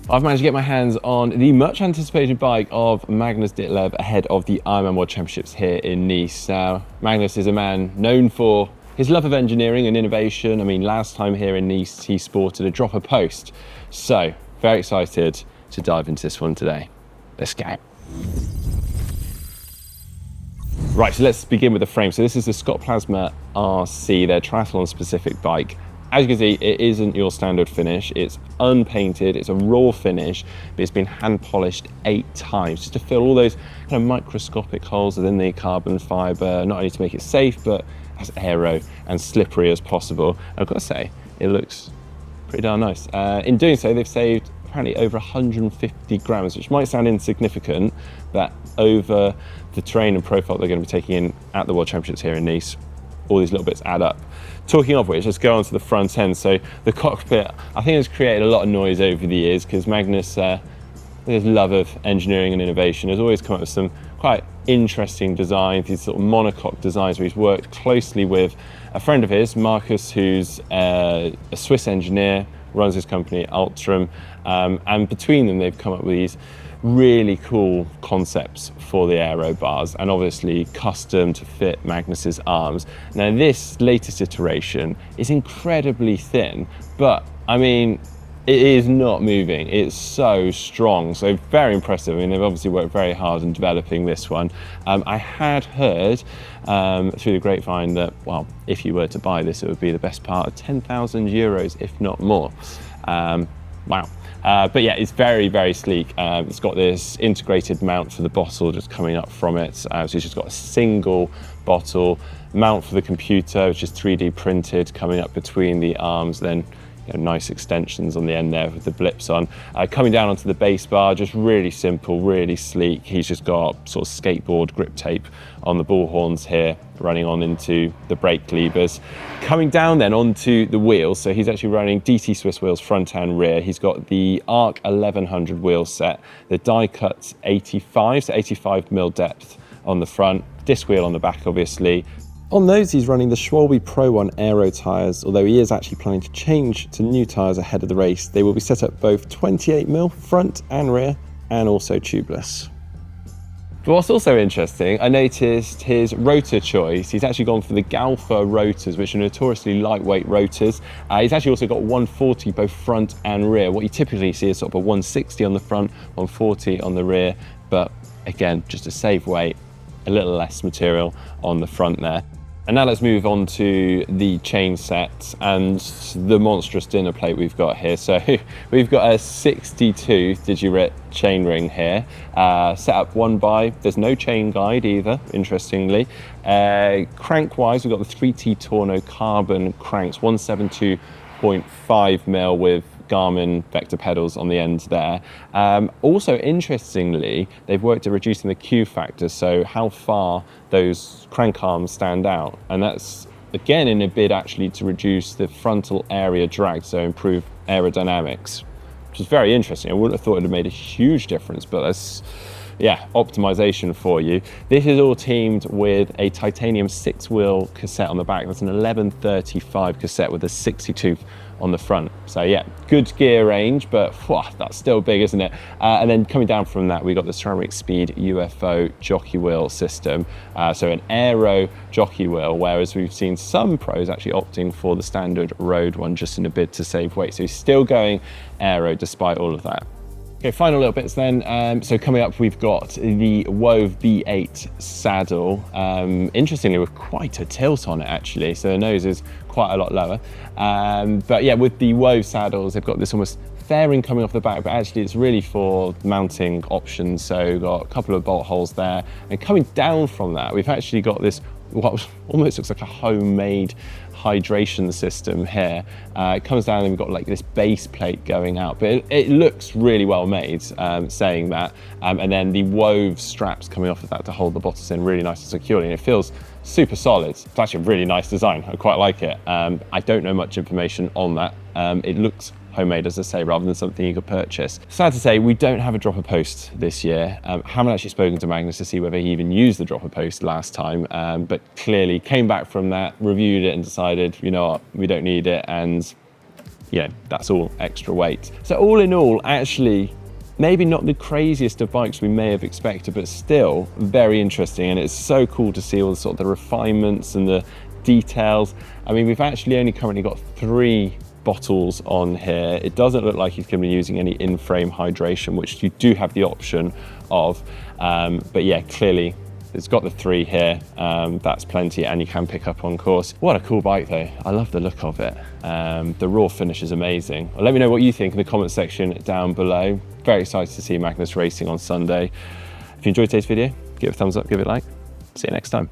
I've managed to get my hands on the much anticipated bike of Magnus Ditlev ahead of the Ironman World Championships here in Nice. Now, Magnus is a man known for his love of engineering and innovation. I mean, last time here in Nice, he sported a dropper post. So, very excited to dive into this one today. Let's go. Right, so let's begin with the frame. So this is the Scott Plasma RC, their triathlon specific bike. As you can see, it isn't your standard finish. It's unpainted, it's a raw finish, but it's been hand polished 8 times just to fill all those kind of microscopic holes within the carbon fiber, not only to make it safe, but as aero and slippery as possible. And I've got to say, it looks pretty darn nice. In doing so, they've saved apparently over 150 grams, which might sound insignificant, but over the terrain and profile they're going to be taking in at the World Championships here in Nice, all these little bits add up. Talking of which, let's go on to the front end. So the cockpit, I think, has created a lot of noise over the years because Magnus, his love of engineering and innovation, has always come up with some quite interesting designs, these sort of monocoque designs where he's worked closely with a friend of his, Marcus, who's a Swiss engineer, runs his company Ultram, and between them they've come up with these really cool concepts for the Aerobars, and obviously custom to fit Magnus's arms. Now this latest iteration is incredibly thin, but I mean, it is not moving. It's so strong, so very impressive. I mean, they've obviously worked very hard in developing this one. I had heard through the grapevine that, well, if you were to buy this, it would be the best part of 10,000 euros, if not more. Wow. But yeah, it's very, very sleek. It's got this integrated mount for the bottle just coming up from it. So it's just got a single bottle mount for the computer, which is 3D printed, coming up between the arms, then nice extensions on the end there with the blips on. Coming down onto the base bar, just really simple, really sleek. He's just got sort of skateboard grip tape on the ball horns here, running on into the brake levers. Coming down then onto the wheels, so he's actually running DT Swiss wheels front and rear. He's got the Arc 1100 wheel set, the die cuts 85, so 85mm depth on the front, disc wheel on the back obviously. On those, he's running the Schwalbe Pro 1 Aero tyres, although he is actually planning to change to new tyres ahead of the race. They will be set up both 28mm front and rear, and also tubeless. But what's also interesting, I noticed his rotor choice. He's actually gone for the Galfa rotors, which are notoriously lightweight rotors. He's actually also got 140 both front and rear. What you typically see is sort of a 160 on the front, 140 on the rear, but again, just to save weight, a little less material on the front there. And now let's move on to the chain set and the monstrous dinner plate we've got here. So we've got a 62 Digirite chain ring here, set up one by, there's no chain guide either, interestingly. Crank wise, we've got the 3T Torno carbon cranks, 172.5mm with Garmin vector pedals on the end there. Also, interestingly, they've worked at reducing the Q factor, so how far those crank arms stand out. And that's, again, in a bid actually to reduce the frontal area drag, so improve aerodynamics, which is very interesting. I wouldn't have thought it would have made a huge difference, but that's, yeah, optimization for you. This is all teamed with a titanium 6-wheel cassette on the back. That's an 1135 cassette with a 62 on the front. So yeah, good gear range, but whew, that's still big, isn't it? And then coming down from that, we got the Ceramic Speed UFO jockey wheel system. So an aero jockey wheel, whereas we've seen some pros actually opting for the standard road one just in a bid to save weight. So he's still going aero despite all of that. Okay, final little bits then. So coming up, we've got the Wove V8 saddle. Interestingly, with quite a tilt on it actually, so the nose is quite a lot lower. But yeah, with the Wove saddles, they've got this almost fairing coming off the back, but actually it's really for mounting options. So we've got a couple of bolt holes there. And coming down from that, we've actually got this, what almost looks like a homemade hydration system here. It comes down and we've got like this base plate going out, but it looks really well made, saying that. And then the Wove straps coming off of that to hold the bottles in really nice and securely, and it feels super solid. It's actually a really nice design. I quite like it. I don't know much information on that. It looks homemade, as I say, rather than something you could purchase. Sad to say, we don't have a dropper post this year. Haven't actually spoken to Magnus to see whether he even used the dropper post last time, but clearly came back from that, reviewed it and decided, you know what, we don't need it, and you know, that's all extra weight. So all in all, actually, maybe not the craziest of bikes we may have expected, but still very interesting. And it's so cool to see all the sort of the refinements and the details. I mean, we've actually only currently got 3 bottles on here. It doesn't look like he's going to be using any in-frame hydration, which you do have the option of. But yeah, clearly it's got the 3 here. That's plenty, and you can pick up on course. What a cool bike though. I love the look of it. The raw finish is amazing. Well, let me know what you think in the comment section down below. Very excited to see Magnus racing on Sunday. If you enjoyed today's video, give it a thumbs up, give it a like. See you next time.